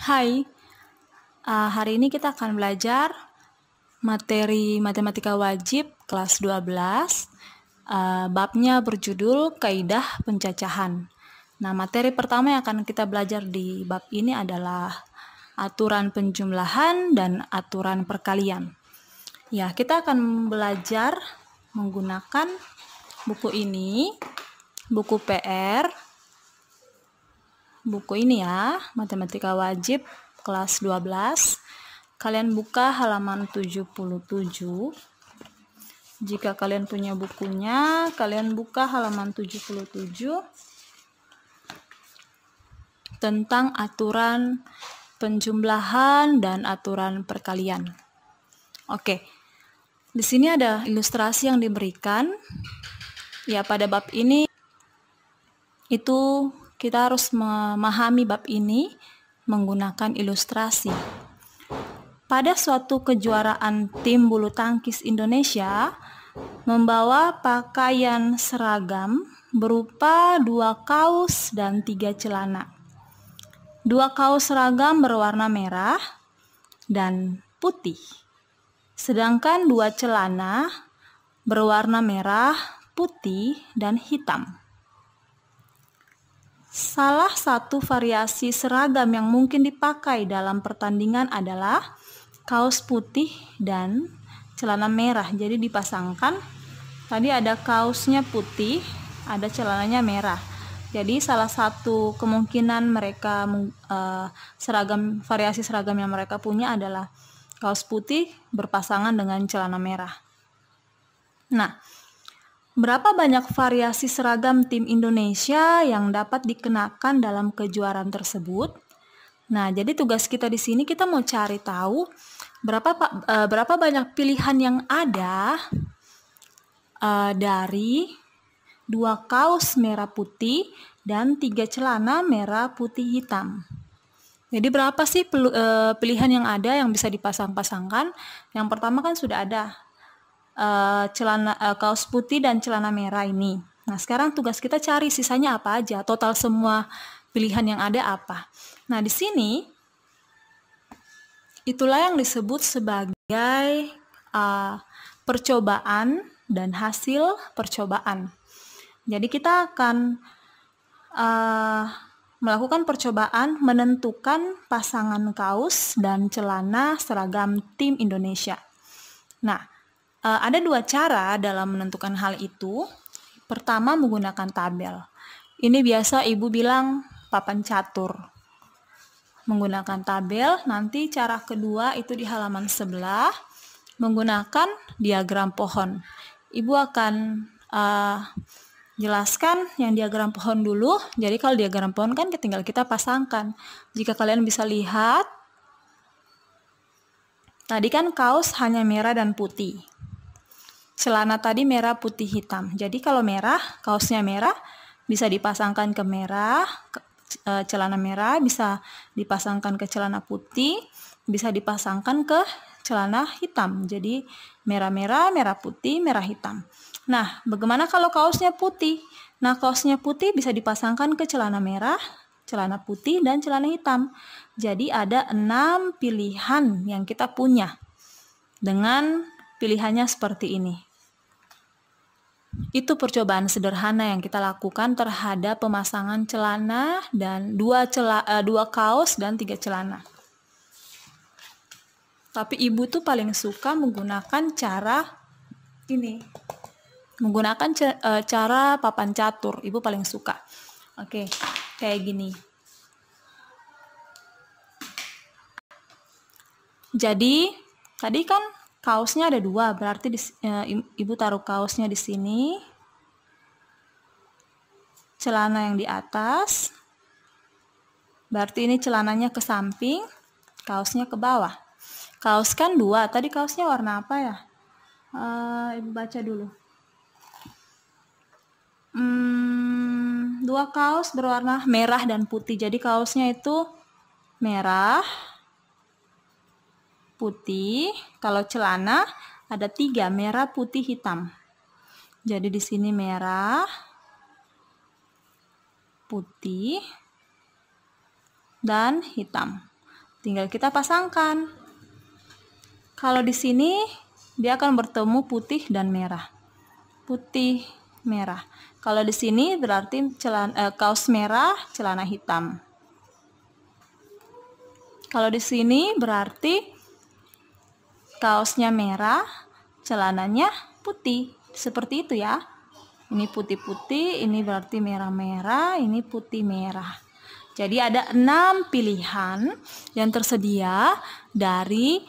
Hai, hari ini kita akan belajar materi matematika wajib kelas 12. Babnya berjudul Kaidah Pencacahan. Nah, materi pertama yang akan kita belajar di bab ini adalah aturan penjumlahan dan aturan perkalian. Ya, kita akan belajar menggunakan buku ini, buku PR, buku ini ya, matematika wajib kelas 12. Kalian buka halaman 77. Jika kalian punya bukunya, kalian buka halaman 77 tentang aturan penjumlahan dan aturan perkalian. Oke. Di sini ada ilustrasi yang diberikan. Ya, pada bab ini itu kita harus memahami bab ini menggunakan ilustrasi. Pada suatu kejuaraan tim bulu tangkis Indonesia membawa pakaian seragam berupa 2 kaos dan 3 celana. 2 kaos seragam berwarna merah dan putih, sedangkan 2 celana berwarna merah, putih, dan hitam. Salah satu variasi seragam yang mungkin dipakai dalam pertandingan adalah kaos putih dan celana merah. Jadi dipasangkan, tadi ada kaosnya putih, ada celananya merah. Jadi salah satu kemungkinan mereka variasi seragam yang mereka punya adalah kaos putih berpasangan dengan celana merah. Nah, berapa banyak variasi seragam tim Indonesia yang dapat dikenakan dalam kejuaraan tersebut? Nah, jadi tugas kita di sini kita mau cari tahu berapa banyak pilihan yang ada dari 2 kaos merah putih dan 3 celana merah putih hitam. Jadi berapa sih pilihan yang ada yang bisa dipasang-pasangkan? Yang pertama kan sudah ada kaos putih dan celana merah ini. Nah, sekarang tugas kita cari sisanya apa aja, total semua pilihan yang ada apa. Nah, di sini itulah yang disebut sebagai percobaan dan hasil percobaan. Jadi kita akan melakukan percobaan menentukan pasangan kaos dan celana seragam tim Indonesia. Nah, ada 2 cara dalam menentukan hal itu. Pertama, menggunakan tabel. Ini biasa ibu bilang papan catur. Menggunakan tabel. Nanti cara kedua itu di halaman sebelah menggunakan diagram pohon. Ibu akan jelaskan yang diagram pohon dulu. Jadi kalau diagram pohon kan tinggal kita pasangkan. Jika kalian bisa lihat, tadi kan kaos hanya merah dan putih. Celana tadi merah, putih, hitam. Jadi kalau merah, kaosnya merah, bisa dipasangkan ke merah, celana merah, bisa dipasangkan ke celana putih, bisa dipasangkan ke celana hitam. Jadi merah-merah, merah putih, merah hitam. Nah, bagaimana kalau kaosnya putih? Nah, kaosnya putih bisa dipasangkan ke celana merah, celana putih, dan celana hitam. Jadi ada 6 pilihan yang kita punya dengan pilihannya seperti ini. Itu percobaan sederhana yang kita lakukan terhadap pemasangan celana dan 2 kaos dan 3 celana. Tapi ibu tuh paling suka menggunakan cara ini. Menggunakan cara papan catur. Ibu paling suka. Oke, kayak gini. Jadi, tadi kan kaosnya ada 2, berarti ibu taruh kaosnya di sini, celana yang di atas, berarti ini celananya ke samping, kaosnya ke bawah. Kaos kan 2, tadi kaosnya warna apa ya? Ibu baca dulu. 2 kaos berwarna merah dan putih, jadi kaosnya itu merah, putih. Kalau celana ada 3, merah, putih, hitam. Jadi di sini merah, putih, dan hitam. Tinggal kita pasangkan. Kalau di sini dia akan bertemu putih dan merah. Putih, merah. Kalau di sini berarti kaos merah, celana hitam. Kalau di sini berarti kaosnya merah, celananya putih. Seperti itu ya. Ini putih-putih, ini berarti merah-merah, ini putih merah. Jadi ada 6 pilihan yang tersedia dari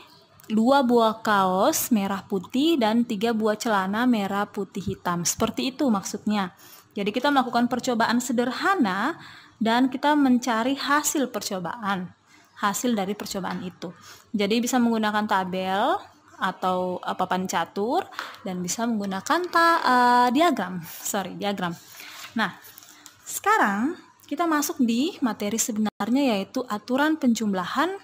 2 buah kaos merah putih dan 3 buah celana merah putih hitam. Seperti itu maksudnya. Jadi kita melakukan percobaan sederhana dan kita mencari hasil percobaan. Hasil dari percobaan itu. Jadi bisa menggunakan tabel atau papan catur dan bisa menggunakan diagram. Nah, sekarang kita masuk di materi sebenarnya, yaitu aturan penjumlahan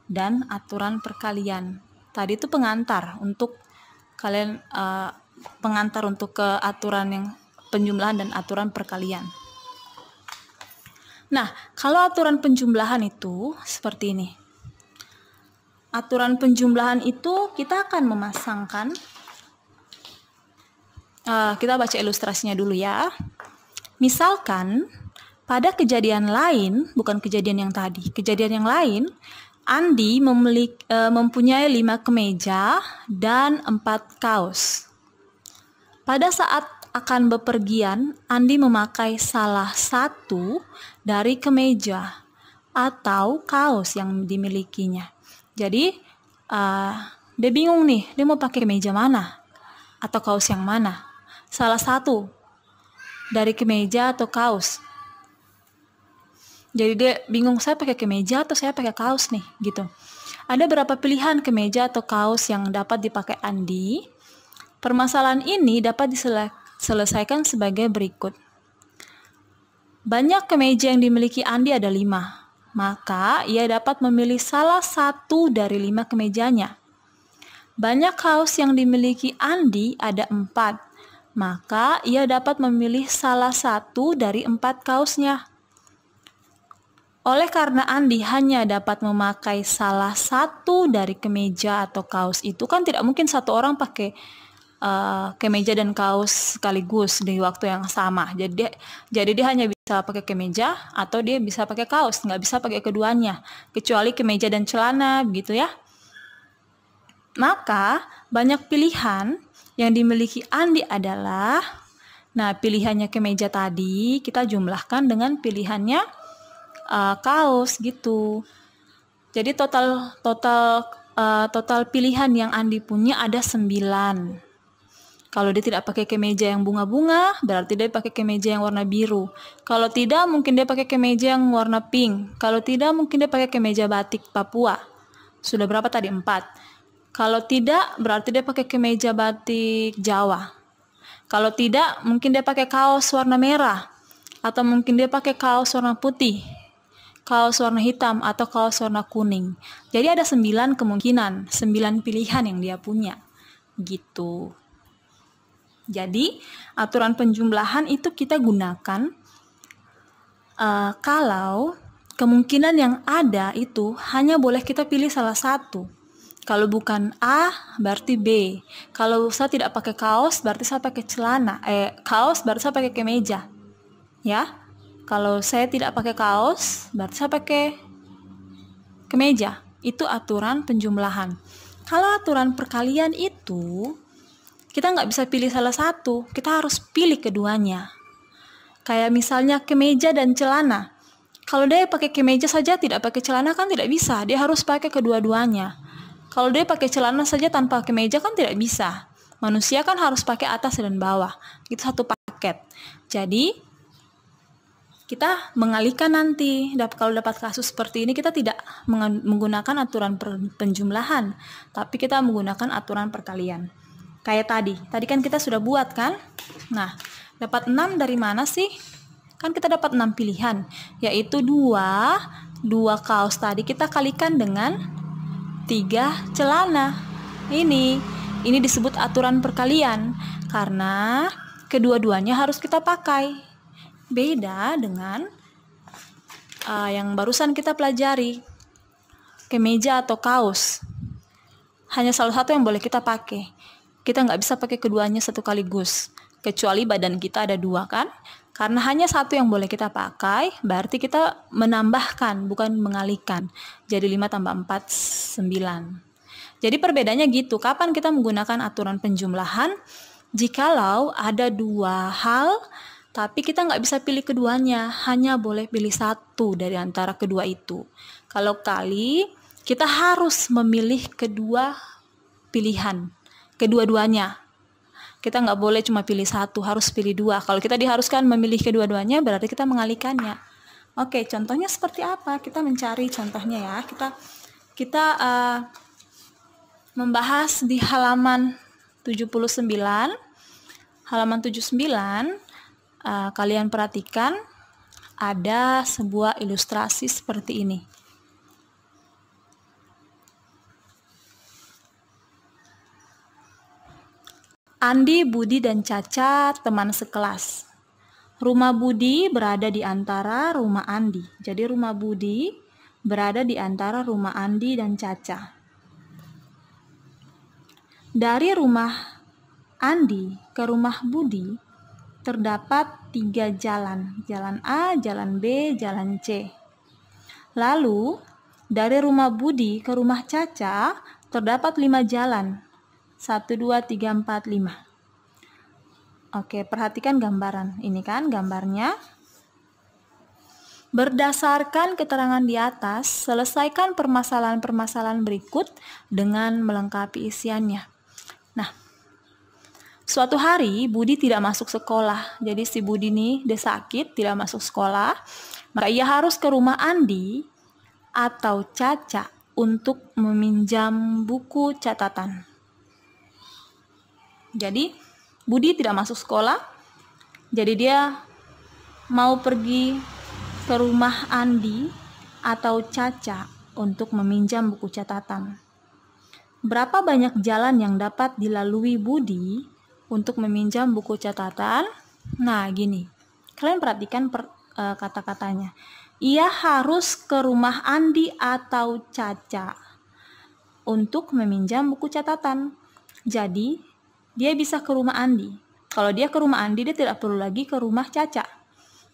dan aturan perkalian. Tadi itu pengantar untuk kalian, pengantar untuk ke aturan yang penjumlahan dan aturan perkalian. Nah, kalau aturan penjumlahan itu seperti ini. Aturan penjumlahan itu kita akan memasangkan, kita baca ilustrasinya dulu ya. Misalkan pada kejadian lain, bukan kejadian yang tadi, kejadian yang lain, Andi mempunyai 5 kemeja dan 4 kaos. Pada saat akan bepergian, Andi memakai salah satu dari kemeja atau kaos yang dimilikinya. Jadi, dia bingung nih, dia mau pakai kemeja mana atau kaos yang mana. Salah satu dari kemeja atau kaos. Jadi dia bingung, saya pakai kemeja atau saya pakai kaos nih, gitu. Ada berapa pilihan kemeja atau kaos yang dapat dipakai Andi? Permasalahan ini dapat diselesaikan sebagai berikut. Banyak kemeja yang dimiliki Andi ada 5, maka ia dapat memilih salah satu dari 5 kemejanya. Banyak kaos yang dimiliki Andi ada 4, maka ia dapat memilih salah satu dari 4 kaosnya. Oleh karena Andi hanya dapat memakai salah satu dari kemeja atau kaos itu, kan tidak mungkin satu orang pakai kemeja dan kaos sekaligus di waktu yang sama. Jadi dia hanya bisa pakai kemeja atau dia bisa pakai kaos, nggak bisa pakai keduanya, kecuali kemeja dan celana, begitu ya. Maka banyak pilihan yang dimiliki Andi adalah, nah pilihannya kemeja tadi kita jumlahkan dengan pilihannya kaos gitu. Jadi total pilihan yang Andi punya ada 9. Kalau dia tidak pakai kemeja yang bunga-bunga, berarti dia pakai kemeja yang warna biru. Kalau tidak, mungkin dia pakai kemeja yang warna pink. Kalau tidak, mungkin dia pakai kemeja batik Papua. Sudah berapa tadi? 4. Kalau tidak, berarti dia pakai kemeja batik Jawa. Kalau tidak, mungkin dia pakai kaos warna merah. Atau mungkin dia pakai kaos warna putih, kaos warna hitam, atau kaos warna kuning. Jadi ada 9 kemungkinan, 9 pilihan yang dia punya. Gitu. Jadi aturan penjumlahan itu kita gunakan kalau kemungkinan yang ada itu hanya boleh kita pilih salah satu. Kalau bukan A, berarti B. Kalau saya tidak pakai kaos, berarti saya pakai celana. Kaos, berarti saya pakai kemeja. Ya. Kalau saya tidak pakai kaos, berarti saya pakai kemeja. Itu aturan penjumlahan. Kalau aturan perkalian itu, kita nggak bisa pilih salah satu. Kita harus pilih keduanya. Kayak misalnya kemeja dan celana. Kalau dia pakai kemeja saja tidak pakai celana kan tidak bisa. Dia harus pakai kedua-duanya. Kalau dia pakai celana saja tanpa kemeja kan tidak bisa. Manusia kan harus pakai atas dan bawah. Itu satu paket. Jadi kita mengalihkan nanti. Kalau dapat kasus seperti ini, kita tidak menggunakan aturan penjumlahan, tapi kita menggunakan aturan perkalian. Kayak tadi kan kita sudah buat kan? Nah, dapat 6 dari mana sih? Kan kita dapat 6 pilihan, yaitu 2 kaos tadi kita kalikan dengan 3 celana. Ini disebut aturan perkalian, karena kedua-duanya harus kita pakai. Beda dengan yang barusan kita pelajari. kemeja atau kaos. Hanya salah satu yang boleh kita pakai. Kita nggak bisa pakai keduanya sekaligus. Kecuali badan kita ada dua kan. Karena hanya satu yang boleh kita pakai, berarti kita menambahkan, bukan mengalihkan. Jadi 5 tambah 4, 9. Jadi perbedaannya gitu. Kapan kita menggunakan aturan penjumlahan? Jikalau ada dua hal, tapi kita nggak bisa pilih keduanya, hanya boleh pilih satu dari antara kedua itu. Kalau kali, kita harus memilih kedua pilihan, kedua-duanya. Kita nggak boleh cuma pilih satu, harus pilih dua. Kalau kita diharuskan memilih kedua-duanya, berarti kita mengalihkannya. Oke, contohnya seperti apa? Kita mencari contohnya ya. Kita membahas di halaman 79. Halaman 79, kalian perhatikan ada sebuah ilustrasi seperti ini. Andi, Budi, dan Caca teman sekelas. Rumah Budi berada di antara rumah Andi. Jadi rumah Budi berada di antara rumah Andi dan Caca. Dari rumah Andi ke rumah Budi terdapat 3 jalan. Jalan A, jalan B, jalan C. Lalu dari rumah Budi ke rumah Caca terdapat 5 jalan. 1, 2, 3, 4, 5. Oke, perhatikan gambaran. Ini kan gambarnya. Berdasarkan keterangan di atas, selesaikan permasalahan-permasalahan berikut dengan melengkapi isiannya. Nah, suatu hari Budi tidak masuk sekolah. Jadi si Budi nih dia sakit, tidak masuk sekolah. Maka ia harus ke rumah Andi atau Caca untuk meminjam buku catatan. Jadi Budi tidak masuk sekolah. Jadi dia mau pergi ke rumah Andi atau Caca untuk meminjam buku catatan. Berapa banyak jalan yang dapat dilalui Budi untuk meminjam buku catatan? Nah, gini. Kalian perhatikan kata-katanya. Ia harus ke rumah Andi atau Caca untuk meminjam buku catatan. Jadi, dia bisa ke rumah Andi. Kalau dia ke rumah Andi, dia tidak perlu lagi ke rumah Caca.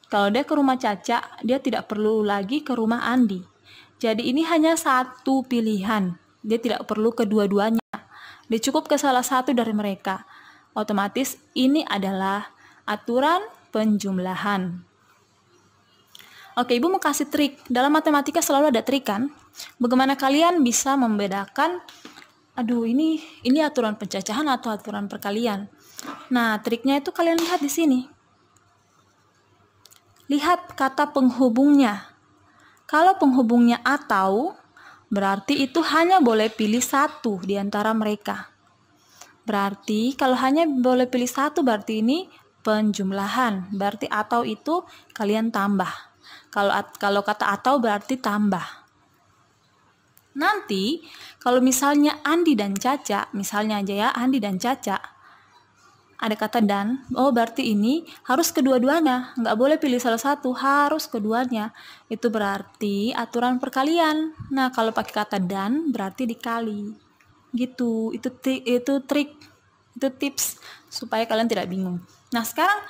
Kalau dia ke rumah Caca, dia tidak perlu lagi ke rumah Andi. Jadi ini hanya satu pilihan. Dia tidak perlu kedua-duanya. Dia cukup ke salah satu dari mereka. Otomatis ini adalah aturan penjumlahan. Oke, Ibu mau kasih trik. Dalam matematika selalu ada trik kan? Bagaimana kalian bisa membedakan ini aturan pencacahan atau aturan perkalian. Nah, triknya itu kalian lihat di sini. Lihat kata penghubungnya. Kalau penghubungnya atau, berarti itu hanya boleh pilih satu di antara mereka. Berarti kalau hanya boleh pilih satu, berarti ini penjumlahan. Berarti atau itu kalian tambah. Kalau kata atau berarti tambah. Nanti kalau misalnya Andi dan Caca, misalnya aja ya Andi dan Caca, ada kata dan, berarti ini harus kedua-duanya, nggak boleh pilih salah satu, harus keduanya. Itu berarti aturan perkalian. Nah, kalau pakai kata dan berarti dikali. Gitu, itu trik, itu tips supaya kalian tidak bingung. Nah, sekarang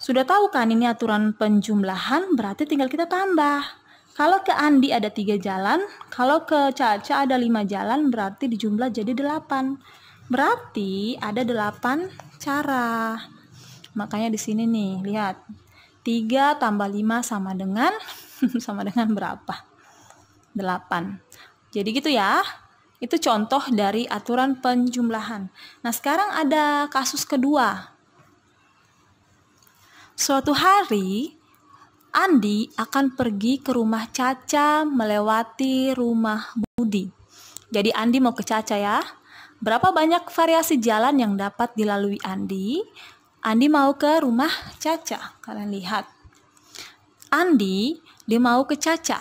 sudah tahu kan ini aturan penjumlahan, berarti tinggal kita tambah. Kalau ke Andi ada 3 jalan, kalau ke Caca ada 5 jalan, berarti dijumlah jadi 8. Berarti ada 8 cara. Makanya di sini nih, lihat. 3 tambah 5 sama dengan sama dengan berapa? 8. Jadi gitu ya. Itu contoh dari aturan penjumlahan. Nah, sekarang ada kasus kedua. Suatu hari Andi akan pergi ke rumah Caca melewati rumah Budi. Jadi Andi mau ke Caca ya. Berapa banyak variasi jalan yang dapat dilalui Andi? Andi mau ke rumah Caca. Kalian lihat. Andi, dia mau ke Caca.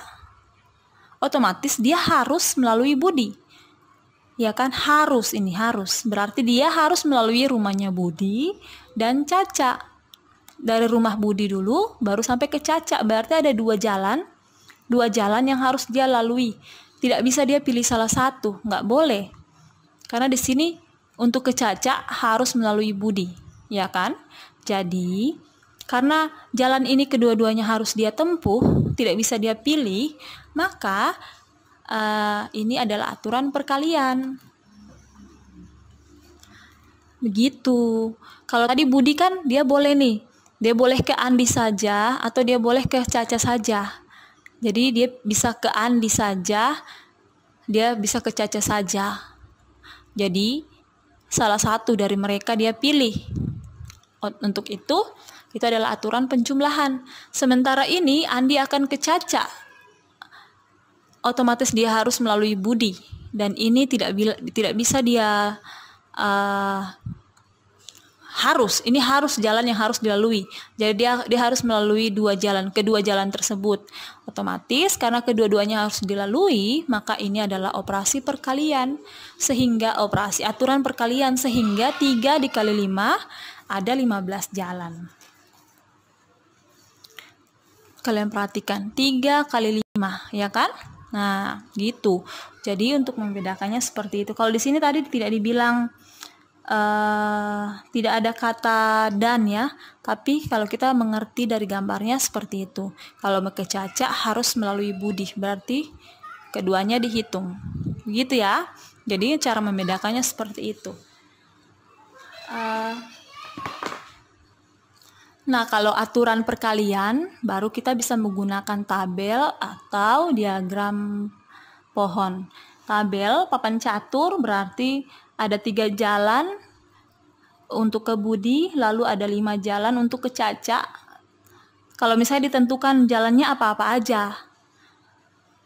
Otomatis dia harus melalui Budi. Ya kan, harus. Berarti dia harus melalui rumahnya Budi dan Caca. Dari rumah Budi dulu baru sampai ke Caca. Berarti ada 2 jalan yang harus dia lalui. tidak bisa dia pilih salah satu, nggak boleh. Karena di sini untuk ke Caca harus melalui Budi, ya kan? Jadi, karena jalan ini kedua-duanya harus dia tempuh, tidak bisa dia pilih, maka ini adalah aturan perkalian. Begitu. Kalau tadi Budi kan dia boleh nih, dia boleh ke Andi saja atau dia boleh ke Caca saja. Jadi dia bisa ke Andi saja, dia bisa ke Caca saja. Jadi salah satu dari mereka dia pilih. Untuk itu adalah aturan penjumlahan. Sementara ini Andi akan ke Caca, otomatis dia harus melalui Budi, dan ini tidak bisa dia harus jalan yang harus dilalui. Jadi dia harus melalui kedua jalan tersebut. Otomatis karena kedua-duanya harus dilalui, maka ini adalah operasi perkalian. Sehingga aturan perkalian, sehingga 3 dikali 5 ada 15 jalan. Kalian perhatikan, 3 kali 5, ya kan? Nah, gitu. Jadi untuk membedakannya seperti itu. Kalau di sini tadi tidak dibilang tidak ada kata dan ya, tapi kalau kita mengerti dari gambarnya seperti itu. Kalau ke Caca harus melalui Budi, berarti keduanya dihitung. Begitu ya. Jadi cara membedakannya seperti itu. Nah, kalau aturan perkalian, baru kita bisa menggunakan tabel atau diagram pohon. Tabel papan catur berarti ada 3 jalan untuk ke Budi, lalu ada 5 jalan untuk ke Caca. Kalau misalnya ditentukan jalannya apa-apa aja.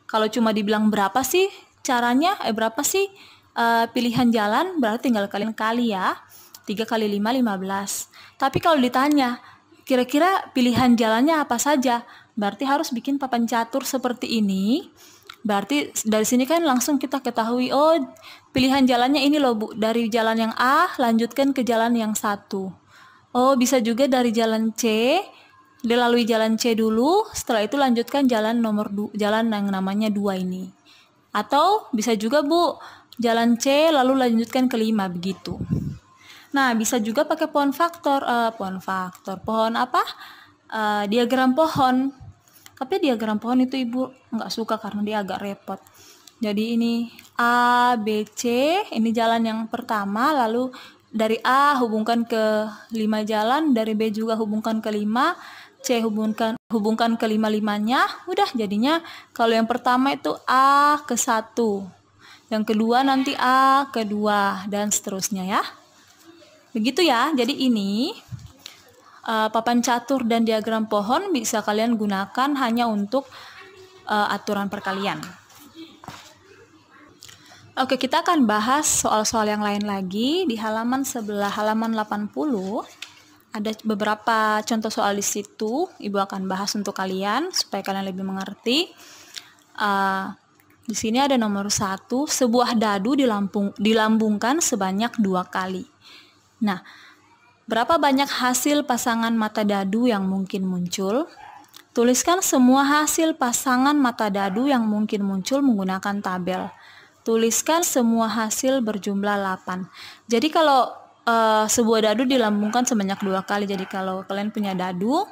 Kalau cuma dibilang berapa sih caranya, berapa sih pilihan jalan, berarti tinggal kalian kali ya. 3 kali 5, 15. Tapi kalau ditanya, kira-kira pilihan jalannya apa saja? Berarti harus bikin papan catur seperti ini. Berarti dari sini kan langsung kita ketahui, oh pilihan jalannya ini loh Bu, dari jalan yang A lanjutkan ke jalan yang 1. Oh bisa juga dari jalan C, dilalui jalan C dulu, setelah itu lanjutkan jalan jalan yang namanya 2 ini. Atau bisa juga Bu, jalan C lalu lanjutkan ke 5, begitu. Nah bisa juga pakai pohon apa? Diagram pohon. Tapi diagram pohon itu Ibu nggak suka karena dia agak repot. Jadi ini A, B, C, ini jalan yang pertama, lalu dari A hubungkan ke 5 jalan, dari B juga hubungkan ke 5, C hubungkan ke 5-5-nya, udah jadinya kalau yang pertama itu A ke 1, yang kedua nanti A ke 2, dan seterusnya ya. Begitu ya, jadi ini papan catur dan diagram pohon bisa kalian gunakan hanya untuk aturan perkalian. Oke, kita akan bahas soal-soal yang lain lagi di halaman sebelah, halaman 80. Ada beberapa contoh soal di situ, Ibu akan bahas untuk kalian supaya kalian lebih mengerti. Di sini ada nomor 1, sebuah dadu dilambungkan sebanyak 2 kali. Nah, berapa banyak hasil pasangan mata dadu yang mungkin muncul? Tuliskan semua hasil pasangan mata dadu yang mungkin muncul menggunakan tabel. Tuliskan semua hasil berjumlah 8. Jadi kalau sebuah dadu dilambungkan sebanyak 2 kali. Jadi kalau kalian punya dadu,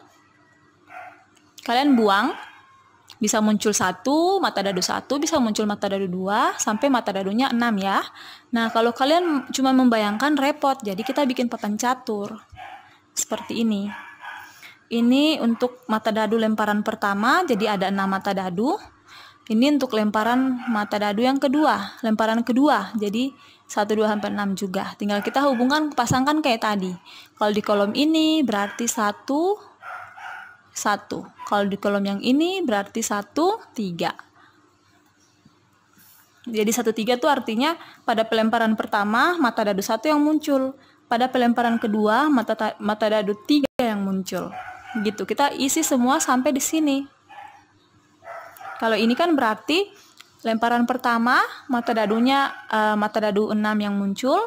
kalian buang, bisa muncul 1, mata dadu 1, bisa muncul mata dadu 2, sampai mata dadunya 6 ya. Nah, kalau kalian cuma membayangkan repot, jadi kita bikin papan catur. Seperti ini. Ini untuk mata dadu lemparan pertama, jadi ada 6 mata dadu. Ini untuk lemparan mata dadu yang kedua, lemparan kedua, jadi 1, 2, sampai 6 juga. Tinggal kita hubungkan, pasangkan kayak tadi. Kalau di kolom ini berarti 1, 1. Kalau di kolom yang ini berarti 1, 3. Jadi 1, 3 itu artinya pada pelemparan pertama mata dadu 1 yang muncul. Pada pelemparan kedua mata dadu 3 yang muncul. Gitu. Kita isi semua sampai di sini. Kalau ini kan berarti lemparan pertama mata dadu 6 yang muncul.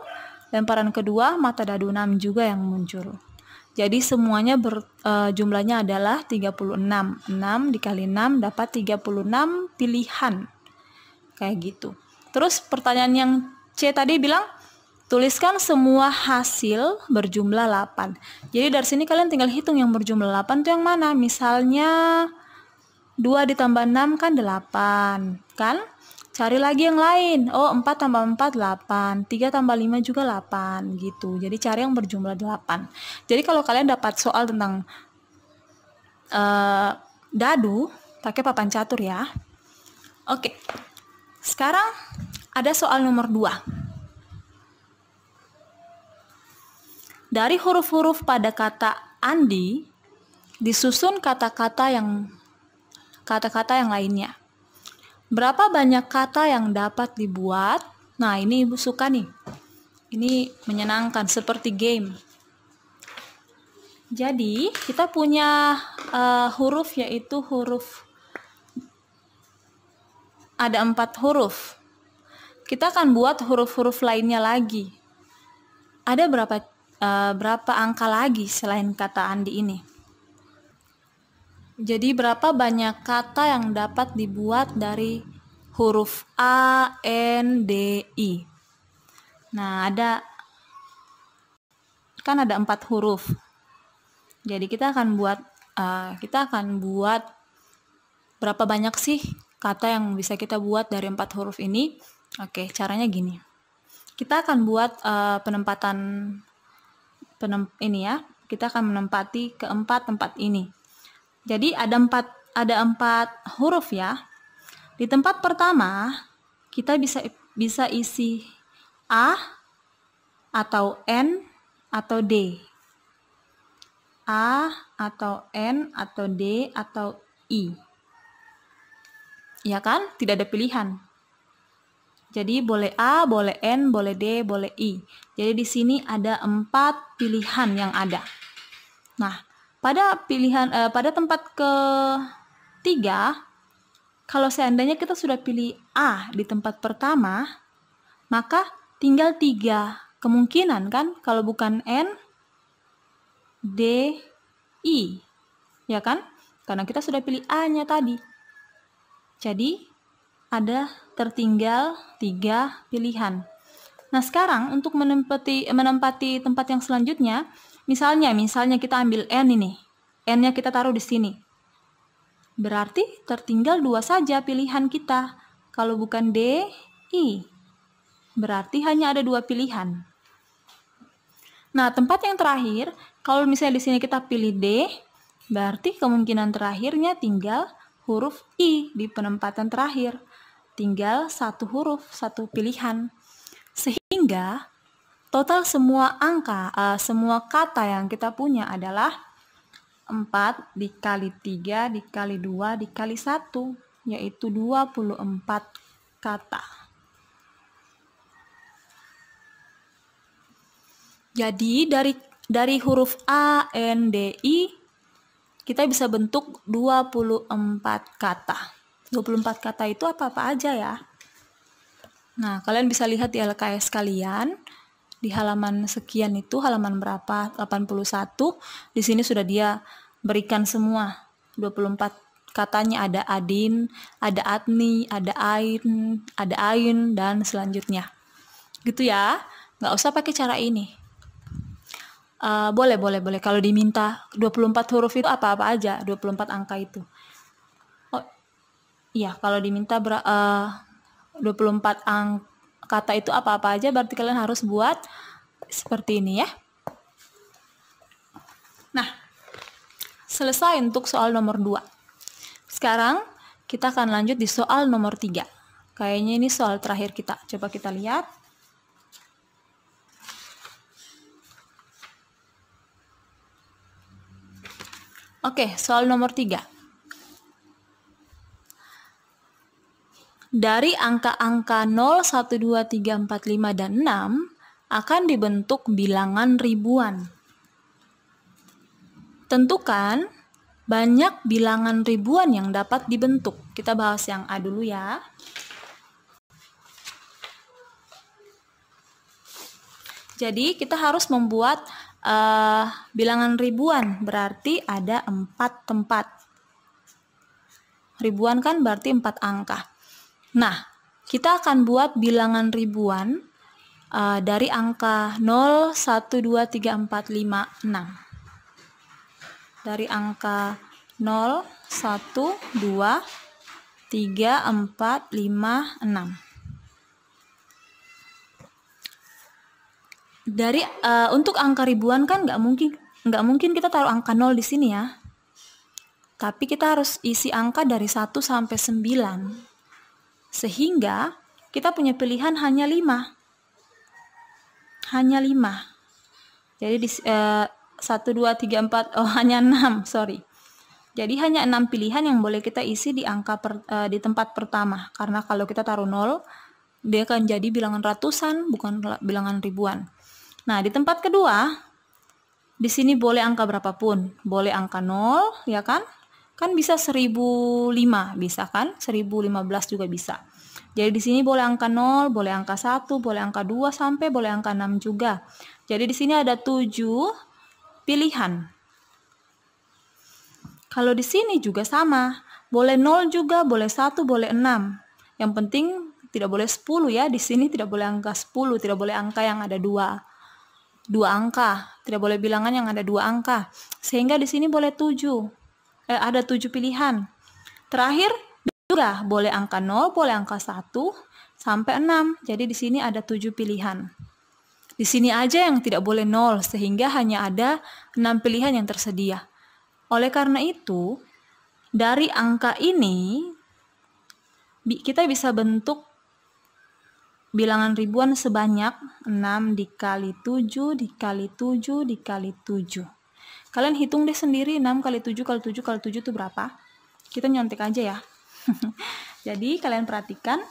Lemparan kedua mata dadu 6 juga yang muncul. Jadi semuanya jumlahnya adalah 36. 6 dikali 6 dapat 36 pilihan. Kayak gitu. Terus pertanyaan yang C tadi bilang, tuliskan semua hasil berjumlah 8. Jadi dari sini kalian tinggal hitung yang berjumlah 8 itu yang mana. Misalnya 2 ditambah 6 kan 8, kan? Cari lagi yang lain. Oh, 4 tambah 4, 8. 3 tambah 5 juga 8, gitu. Jadi cari yang berjumlah 8. Jadi kalau kalian dapat soal tentang dadu, pakai papan catur ya. Oke. Sekarang ada soal nomor 2. Dari huruf-huruf pada kata Andi, disusun kata-kata yang lainnya. Berapa banyak kata yang dapat dibuat? Nah, ini Ibu suka nih. Ini menyenangkan, seperti game. Jadi, kita punya huruf, yaitu ada 4 huruf. Kita akan buat huruf-huruf lainnya lagi. Ada berapa angka lagi selain kata Andi ini? Jadi berapa banyak kata yang dapat dibuat dari huruf A, N, D, I? Nah, ada 4 huruf. Jadi kita akan buat berapa banyak sih kata yang bisa kita buat dari 4 huruf ini? Oke, caranya gini. Kita akan buat ini ya. Kita akan menempati keempat tempat ini. Jadi ada 4 huruf ya. Di tempat pertama kita bisa isi A atau N atau D. A atau N atau D atau I. Ya kan? Tidak ada pilihan. Jadi boleh A, boleh N, boleh D, boleh I. Jadi di sini ada 4 pilihan yang ada. Nah, pada tempat ketiga, kalau seandainya kita sudah pilih A di tempat pertama, maka tinggal 3 kemungkinan kan, kalau bukan N, D, I, ya kan? Karena kita sudah pilih A-nya tadi. Jadi ada tertinggal 3 pilihan. Nah, sekarang untuk menempati tempat yang selanjutnya, misalnya kita ambil N ini. N-nya kita taruh di sini. Berarti tertinggal 2 saja pilihan kita. Kalau bukan D, I. Berarti hanya ada 2 pilihan. Nah, tempat yang terakhir, kalau misalnya di sini kita pilih D, berarti kemungkinan terakhirnya tinggal huruf I di penempatan terakhir. Tinggal 1 huruf, 1 pilihan. Sehingga total semua kata yang kita punya adalah 4 dikali 3 dikali 2 dikali 1, yaitu 24 kata. Jadi dari huruf A, N, D, I kita bisa bentuk 24 kata. 24 kata itu apa-apa aja ya. Nah, kalian bisa lihat di LKS kalian, di halaman sekian itu, halaman berapa, 81, di sini sudah dia berikan semua 24 katanya. Ada adin, ada adni, ada ain, dan selanjutnya. Gitu ya, nggak usah pakai cara ini. Boleh. Kalau diminta 24 huruf itu apa-apa aja, 24 angka itu. Oh, iya, kalau diminta 24 kata itu apa-apa aja, berarti kalian harus buat seperti ini ya. Nah, selesai untuk soal nomor 2. Sekarang kita akan lanjut di soal nomor 3. Kayaknya ini soal terakhir kita. Coba kita lihat. Oke, soal nomor 3. Dari angka-angka 0, 1, 2, 3, 4, 5, dan 6 akan dibentuk bilangan ribuan. Tentukan banyak bilangan ribuan yang dapat dibentuk. Kita bahas yang A dulu ya. Jadi kita harus membuat bilangan ribuan, berarti ada 4 tempat. Ribuan kan berarti 4 angka. Nah, kita akan buat bilangan ribuan dari angka 0, 1, 2, 3, 4, 5, 6. Dari angka 0, 1, 2, 3, 4, 5, 6. Dari untuk angka ribuan kan nggak mungkin kita taruh angka 0 di sini ya. Tapi kita harus isi angka dari 1 sampai 9. Sehingga kita punya pilihan hanya 5. Hanya 5. Jadi di 1, 2, 3, 4, hanya 6, sorry. Jadi hanya 6 pilihan yang boleh kita isi di angka di tempat pertama. Karena kalau kita taruh 0, dia akan jadi bilangan ratusan, bukan bilangan ribuan. Nah, di tempat kedua, di sini boleh angka berapapun. Boleh angka 0, ya kan? Kan bisa 1005, bisa kan? 1015 juga bisa. Jadi di sini boleh angka 0, boleh angka 1, boleh angka 2, sampai boleh angka 6 juga. Jadi di sini ada 7 pilihan. Kalau di sini juga sama. Boleh 0 juga, boleh 1, boleh 6. Yang penting tidak boleh 10 ya. Di sini tidak boleh angka 10, tidak boleh angka yang ada 2 angka, tidak boleh bilangan yang ada 2 angka. Sehingga di sini boleh 7. Ada 7 pilihan. Terakhir juga boleh angka 0, boleh angka 1 sampai 6. Jadi di sini ada 7 pilihan. Di sini aja yang tidak boleh 0, sehingga hanya ada 6 pilihan yang tersedia. Oleh karena itu, dari angka ini kita bisa bentuk bilangan ribuan sebanyak 6 dikali 7 dikali 7 dikali 7. Kalian hitung deh sendiri, 6 kali 7 kali 7 kali 7 itu berapa? Kita nyontek aja ya. Jadi kalian perhatikan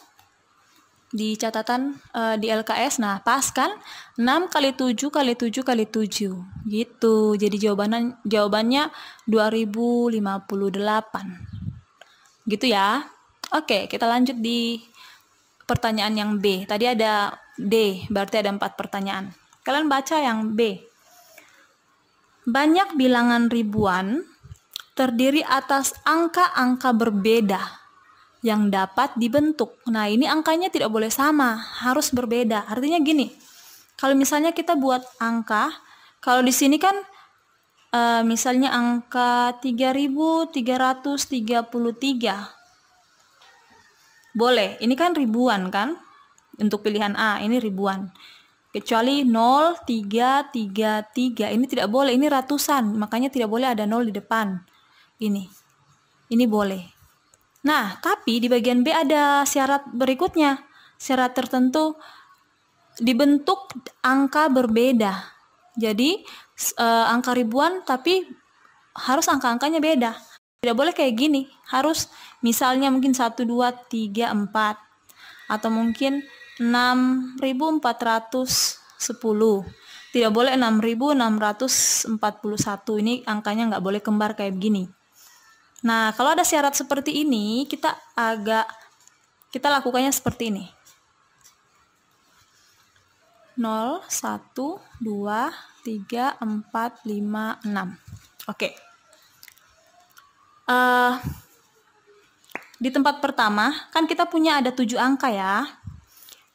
di catatan di LKS. Nah, pas kan? 6 kali 7 kali 7 kali 7. Gitu. Jadi jawabannya 2058. Gitu ya. Oke, kita lanjut di pertanyaan yang B. Tadi ada D, berarti ada 4 pertanyaan. Kalian baca yang B. Banyak bilangan ribuan terdiri atas angka-angka berbeda yang dapat dibentuk. Nah, ini angkanya tidak boleh sama, harus berbeda. Artinya gini, kalau misalnya kita buat angka, kalau di sini kan misalnya angka 3333. Boleh, ini kan ribuan kan? Untuk pilihan A, ini ribuan. Kecuali 0333, ini tidak boleh, ini ratusan, makanya tidak boleh ada 0 di depan. Ini boleh. Nah, tapi di bagian B ada syarat berikutnya. Syarat tertentu dibentuk angka berbeda. Jadi, angka ribuan tapi harus angka-angkanya beda. Tidak boleh kayak gini. Harus misalnya mungkin 1, 2, 3, 4. Atau mungkin 6.410. Tidak boleh 6.641. Ini angkanya nggak boleh kembar kayak begini. Nah, kalau ada syarat seperti ini, kita lakukannya seperti ini. 0, 1, 2, 3, 4, 5, 6. Oke. Di tempat pertama, kan kita punya ada 7 angka ya.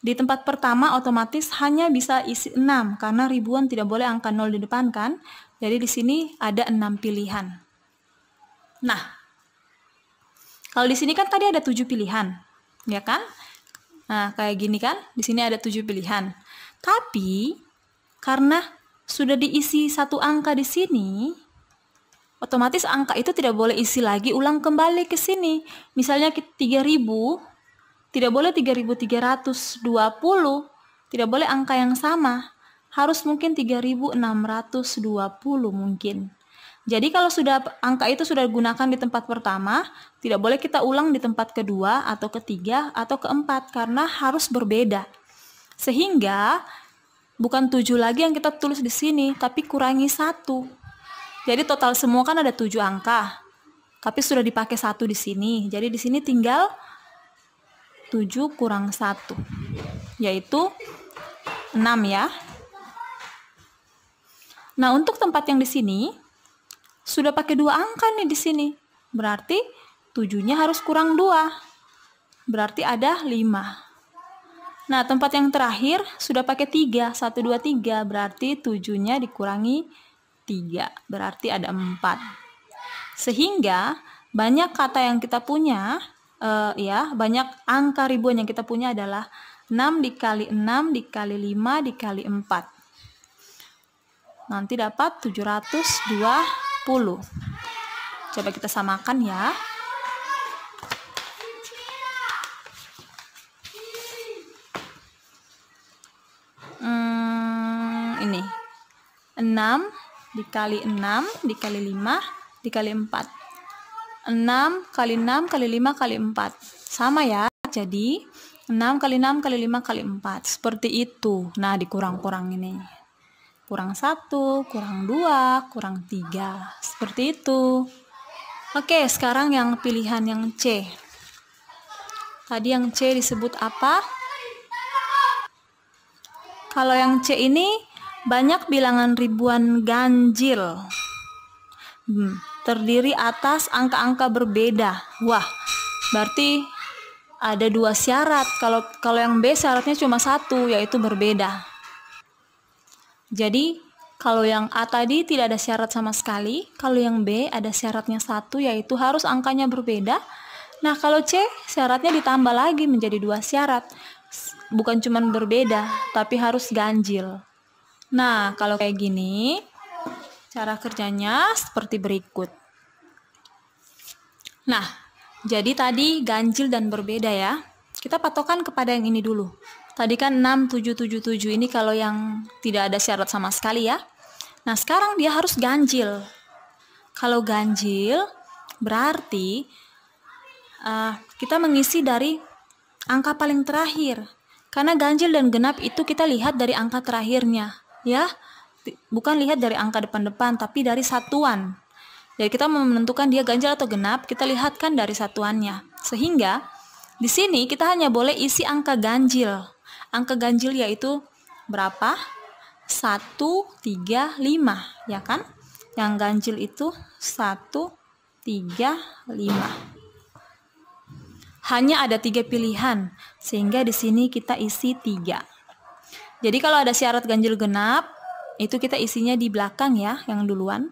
Di tempat pertama otomatis hanya bisa isi 6, karena ribuan tidak boleh angka 0 di depan kan. Jadi di sini ada 6 pilihan. Nah, kalau di sini kan tadi ada 7 pilihan, ya kan? Nah, kayak gini kan, di sini ada 7 pilihan. Tapi, karena sudah diisi 1 angka di sini, otomatis angka itu tidak boleh isi lagi ulang kembali ke sini. Misalnya 3000, tidak boleh 3320, tidak boleh angka yang sama. Harus mungkin 3620 mungkin. Jadi kalau sudah angka itu sudah digunakan di tempat pertama, tidak boleh kita ulang di tempat kedua atau ketiga atau keempat karena harus berbeda. Sehingga bukan 7 lagi yang kita tulis di sini, tapi kurangi 1. Jadi total semua kan ada 7 angka. Tapi sudah dipakai 1 di sini. Jadi di sini tinggal 7 kurang 1, yaitu 6 ya. Nah, untuk tempat yang di sini sudah pakai 2 angka nih di sini. Berarti 7-nya harus kurang 2. Berarti ada 5. Nah, tempat yang terakhir sudah pakai 3, 1, 2, 3, berarti 7-nya dikurangi 3, berarti ada 4. Sehingga banyak kata yang kita punya, banyak angka ribuan yang kita punya adalah 6 dikali 6 dikali 5 dikali 4. Nanti dapat 720. Coba kita samakan ya. Ini 6 dikali 6 dikali 5 dikali 4. 6 kali 6 kali 5 kali 4. Sama ya. Jadi 6 kali 6 kali 5 kali 4. Seperti itu. Nah, dikurang-kurang ini. Kurang 1, kurang 2, kurang 3. Seperti itu. Oke, sekarang yang pilihan yang C. Tadi yang C disebut apa? Kalau yang C ini banyak bilangan ribuan ganjil. Terdiri atas angka-angka berbeda. Wah, berarti ada 2 syarat. Kalau yang B syaratnya cuma 1, yaitu berbeda. Jadi, kalau yang A tadi tidak ada syarat sama sekali. Kalau yang B ada syaratnya 1, yaitu harus angkanya berbeda. Nah, kalau C syaratnya ditambah lagi menjadi 2 syarat. Bukan cuma berbeda, tapi harus ganjil. Nah, kalau kayak gini, cara kerjanya seperti berikut. Nah, jadi tadi ganjil dan berbeda ya. Kita patokan kepada yang ini dulu. Tadi kan 6777 ini kalau yang tidak ada syarat sama sekali ya. Nah, sekarang dia harus ganjil. Kalau ganjil, berarti kita mengisi dari angka paling terakhir. Karena ganjil dan genap itu kita lihat dari angka terakhirnya, ya. Bukan lihat dari angka depan-depan, tapi dari satuan. Jadi kita menentukan dia ganjil atau genap, kita lihat kan dari satuannya. Sehingga di sini kita hanya boleh isi angka ganjil. Angka ganjil yaitu berapa? 1, 3, 5, ya kan? Yang ganjil itu 1, 3, 5. Hanya ada 3 pilihan, sehingga di sini kita isi 3. Jadi kalau ada syarat ganjil genap, itu kita isinya di belakang ya, yang duluan.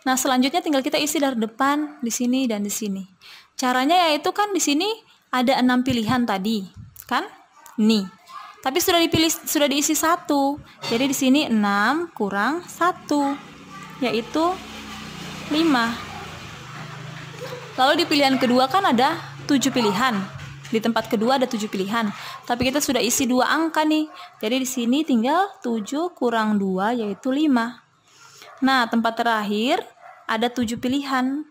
Nah, selanjutnya tinggal kita isi dari depan, di sini dan di sini. Caranya yaitu kan di sini ada 6 pilihan tadi, kan? Nih. Tapi sudah diisi 1. Jadi di sini 6 kurang 1, yaitu 5. Lalu di pilihan kedua kan ada 7 pilihan. Di tempat kedua ada 7 pilihan. Tapi kita sudah isi 2 angka nih. Jadi di sini tinggal 7 kurang 2 yaitu 5. Nah, tempat terakhir ada 7 pilihan.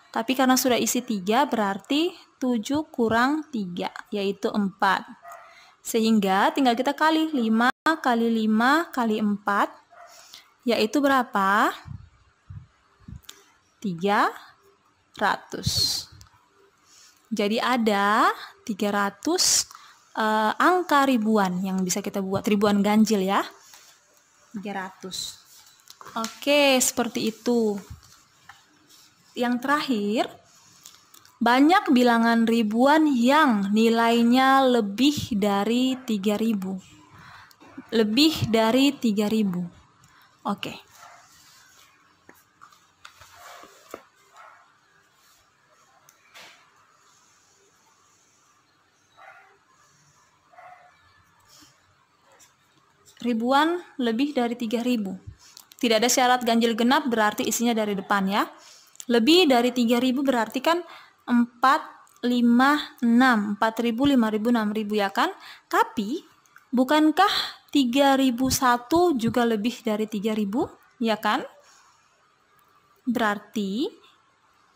Tapi karena sudah isi 3 berarti 7 kurang 3 yaitu 4. Sehingga tinggal kita kali 5 kali 5 kali 4 yaitu berapa? 300. Jadi ada 300 angka ribuan yang bisa kita buat, ribuan ganjil ya. 300. Oke, seperti itu. Yang terakhir, banyak bilangan ribuan yang nilainya lebih dari 3000. Lebih dari 3000. Oke. Ribuan lebih dari 3000. Tidak ada syarat ganjil genap berarti isinya dari depan ya. Lebih dari 3000 berarti kan 4, 5, 6. 4000, 5000, 6000 ya kan? Tapi bukankah 3001 juga lebih dari 3000? Ya kan? Berarti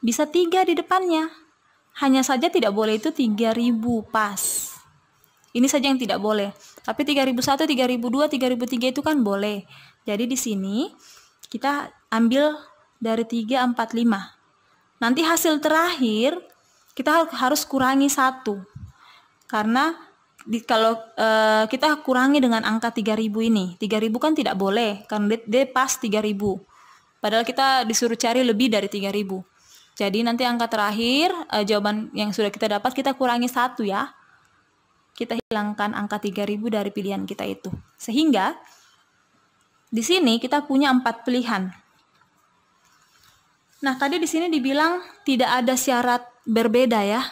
bisa 3 di depannya. Hanya saja tidak boleh itu 3000 pas. Ini saja yang tidak boleh. Tapi 3001, 3002, 3003 itu kan boleh. Jadi di sini kita ambil dari 3, 4, 5. Nanti hasil terakhir kita harus kurangi 1. Karena kalau kita kurangi dengan angka 3000 ini. 3000 kan tidak boleh karena dia pas 3000. Padahal kita disuruh cari lebih dari 3000. Jadi nanti angka terakhir jawaban yang sudah kita dapat kita kurangi 1 ya. kita hilangkan angka 3000 dari pilihan kita itu. Sehingga di sini kita punya 4 pilihan. Nah, tadi di sini dibilang tidak ada syarat berbeda ya.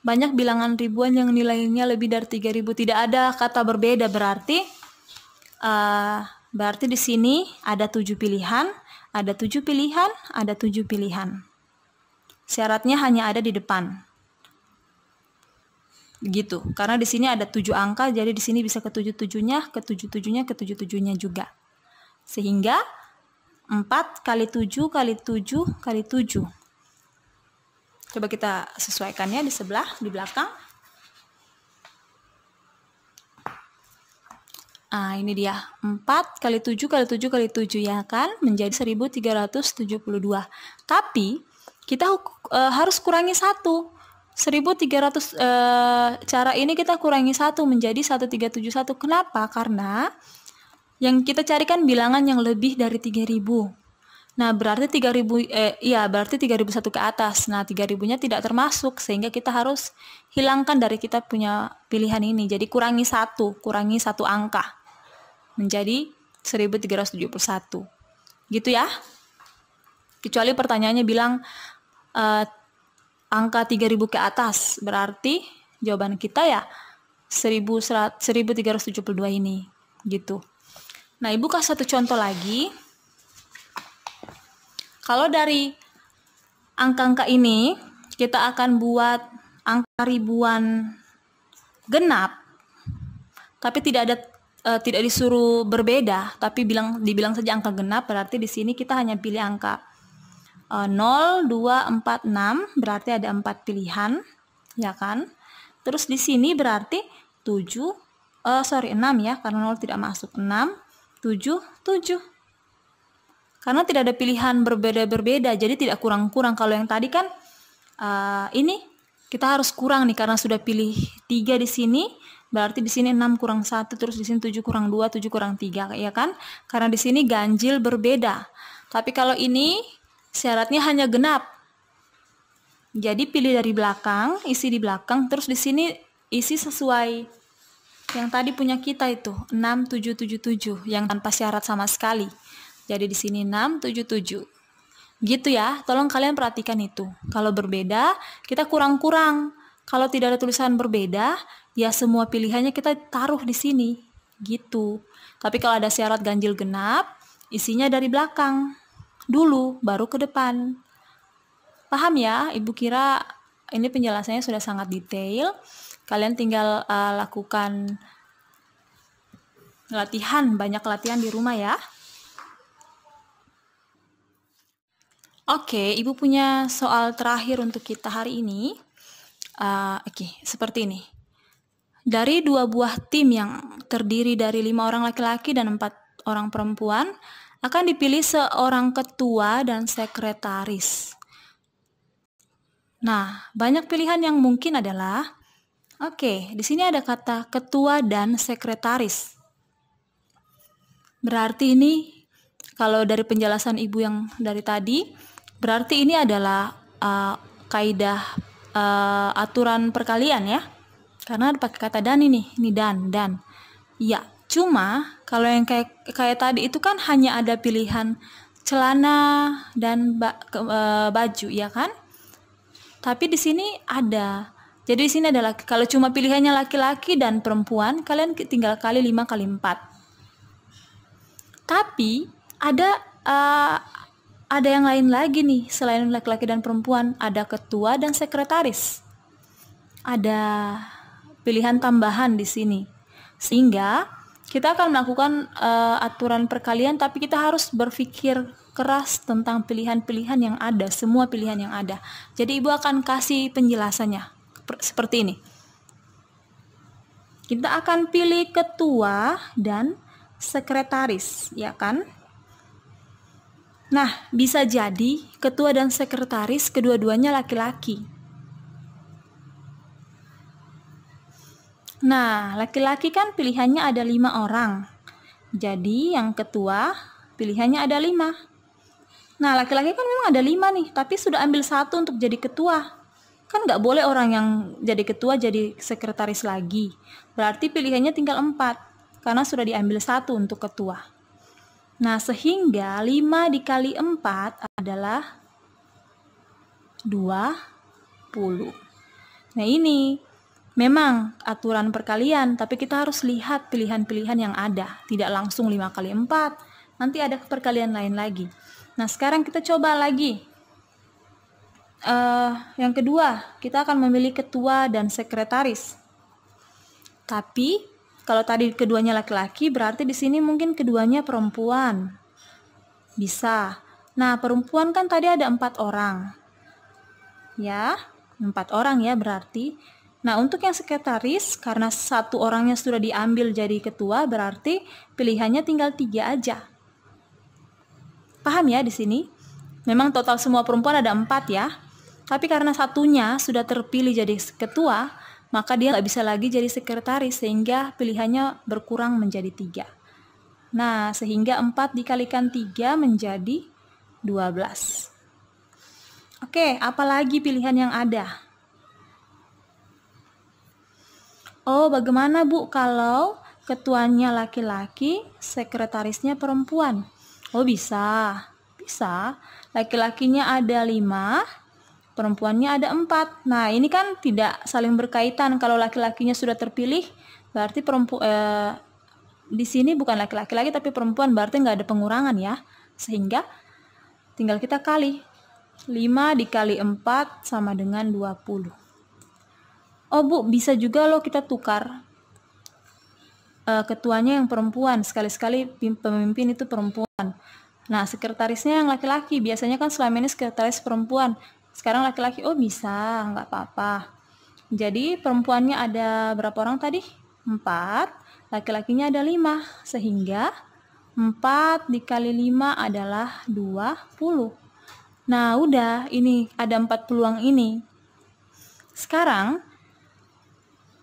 Banyak bilangan ribuan yang nilainya lebih dari 3000. Tidak ada kata berbeda, berarti di sini ada 7 pilihan, ada 7 pilihan, ada 7 pilihan. Syaratnya hanya ada di depan. Gitu. Karena di sini ada 7 angka, jadi di sini bisa ke 7-7-nya, ke 7-7-nya, ke 7-7-nya juga. Sehingga 4 kali 7 kali 7 kali 7. Coba kita sesuaikannya di sebelah, di belakang. Nah, ini dia. 4 kali 7 kali 7 kali 7 ya kan? Menjadi 1372. Tapi, kita harus kurangi 1. 1300, cara ini kita kurangi 1 menjadi 1371. Kenapa? Karena yang kita carikan bilangan yang lebih dari 3000. Nah, berarti 3001 ke atas. Nah, 3000-nya tidak termasuk, sehingga kita harus hilangkan dari kita punya pilihan ini. Jadi kurangi 1 angka menjadi 1371. Gitu ya. Kecuali pertanyaannya bilang angka 3000 ke atas, berarti jawaban kita ya 1372 ini. Gitu. Nah, Ibu kasih satu contoh lagi. Kalau dari angka-angka ini, kita akan buat angka ribuan genap, tapi tidak disuruh berbeda, tapi dibilang saja angka genap, berarti di sini kita hanya pilih angka 0, 2, 4, 6, berarti ada 4 pilihan, ya kan? Terus di sini berarti 6 ya, karena 0 tidak masuk. 6, 7, 7. Karena tidak ada pilihan berbeda-berbeda, jadi tidak kurang-kurang. Kalau yang tadi kan ini kita harus kurang nih, karena sudah pilih 3 di sini, berarti di sini 6 kurang 1, terus di sini 7 kurang 2, 7 kurang 3, ya kan? Karena di sini ganjil berbeda. Tapi kalau ini syaratnya hanya genap. Jadi pilih dari belakang, isi di belakang, terus di sini isi sesuai yang tadi punya kita itu, 6777, yang tanpa syarat sama sekali. Jadi di sini 677. Gitu ya, tolong kalian perhatikan itu. Kalau berbeda, kita kurang-kurang. Kalau tidak ada tulisan berbeda, ya semua pilihannya kita taruh di sini. Gitu. Tapi kalau ada syarat ganjil genap, isinya dari belakang dulu, baru ke depan. Paham ya? Ibu kira ini penjelasannya sudah sangat detail. Kalian tinggal lakukan latihan, banyak latihan di rumah ya. Oke, Ibu punya soal terakhir untuk kita hari ini. Oke, seperti ini. Dari 2 buah tim yang terdiri dari 5 orang laki-laki dan 4 orang perempuan, akan dipilih seorang ketua dan sekretaris. Nah, banyak pilihan yang mungkin adalah, di sini ada kata ketua dan sekretaris. Berarti ini, kalau dari penjelasan Ibu yang dari tadi, berarti ini adalah kaidah aturan perkalian ya. Karena pakai kata dan ini dan. Ya, cuma kalau yang kayak tadi itu kan hanya ada pilihan celana dan baju ya kan? Tapi di sini ada. Jadi di sini adalah kalau cuma pilihannya laki-laki dan perempuan, kalian tinggal kali 5 kali 4. Tapi ada yang lain lagi nih, selain laki-laki dan perempuan, ada ketua dan sekretaris. Ada pilihan tambahan di sini. Sehingga kita akan melakukan aturan perkalian, tapi kita harus berpikir keras tentang pilihan-pilihan yang ada, semua pilihan yang ada. Jadi Ibu akan kasih penjelasannya seperti ini. Kita akan pilih ketua dan sekretaris, ya kan? Nah, bisa jadi ketua dan sekretaris kedua-duanya laki-laki. Nah, laki-laki kan pilihannya ada 5 orang. Jadi yang ketua pilihannya ada 5. Nah, laki-laki kan memang ada 5 nih, tapi sudah ambil 1 untuk jadi ketua. Kan nggak boleh orang yang jadi ketua jadi sekretaris lagi. Berarti pilihannya tinggal 4, karena sudah diambil 1 untuk ketua. Nah, sehingga 5 dikali 4 adalah 20. Nah, ini memang aturan perkalian, tapi kita harus lihat pilihan-pilihan yang ada. Tidak langsung 5 kali 4, nanti ada perkalian lain lagi. Nah, sekarang kita coba lagi. Yang kedua, kita akan memilih ketua dan sekretaris. Tapi, kalau tadi keduanya laki-laki, berarti di sini mungkin keduanya perempuan. Bisa. Nah, perempuan kan tadi ada 4 orang. Ya, 4 orang ya berarti. Nah, untuk yang sekretaris, karena 1 orangnya sudah diambil jadi ketua, berarti pilihannya tinggal 3 aja. Paham ya di sini? Memang total semua perempuan ada 4 ya. Tapi karena satunya sudah terpilih jadi ketua, maka dia nggak bisa lagi jadi sekretaris, sehingga pilihannya berkurang menjadi 3. Nah, sehingga 4 dikalikan 3 menjadi 12. Oke, apalagi pilihan yang ada? Oh, bagaimana Bu kalau ketuanya laki-laki, sekretarisnya perempuan? Oh, bisa. Bisa. Laki-lakinya ada 5, perempuannya ada 4. Nah, ini kan tidak saling berkaitan. Kalau laki-lakinya sudah terpilih, berarti di sini bukan laki-laki lagi tapi perempuan, berarti nggak ada pengurangan ya. Sehingga tinggal kita kali. 5 dikali 4 sama dengan 20. Oh Bu, bisa juga loh kita tukar. Ketuanya yang perempuan, sekali-sekali pemimpin itu perempuan. Nah, sekretarisnya yang laki-laki, biasanya kan selama ini sekretaris perempuan, sekarang laki-laki. Oh bisa, nggak apa-apa. Jadi perempuannya ada berapa orang tadi? 4, laki-lakinya ada 5, sehingga 4 dikali 5 adalah 20. Nah udah, ini ada 4 peluang ini. Sekarang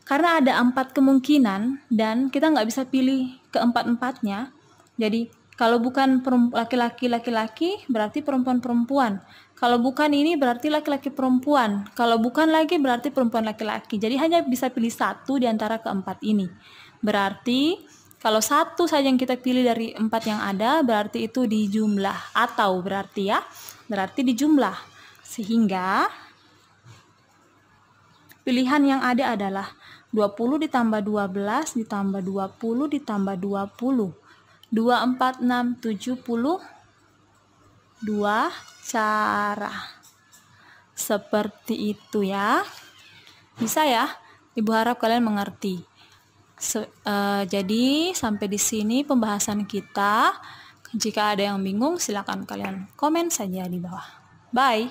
karena ada 4 kemungkinan dan kita nggak bisa pilih keempat-empatnya, jadi kalau bukan laki-laki berarti perempuan-perempuan. Kalau bukan ini berarti laki-laki perempuan. Kalau bukan lagi berarti perempuan laki-laki. Jadi hanya bisa pilih 1 di antara keempat ini. Berarti kalau 1 saja yang kita pilih dari 4 yang ada, berarti itu dijumlah. Atau berarti dijumlah. Sehingga pilihan yang ada adalah 20 ditambah 12 ditambah 20 ditambah 20. 2, 4, 6, 70. 2 cara. Seperti itu ya. Bisa ya? Ibu harap kalian mengerti. Jadi sampai di sini pembahasan kita. Jika ada yang bingung, silakan kalian komen saja di bawah. Bye.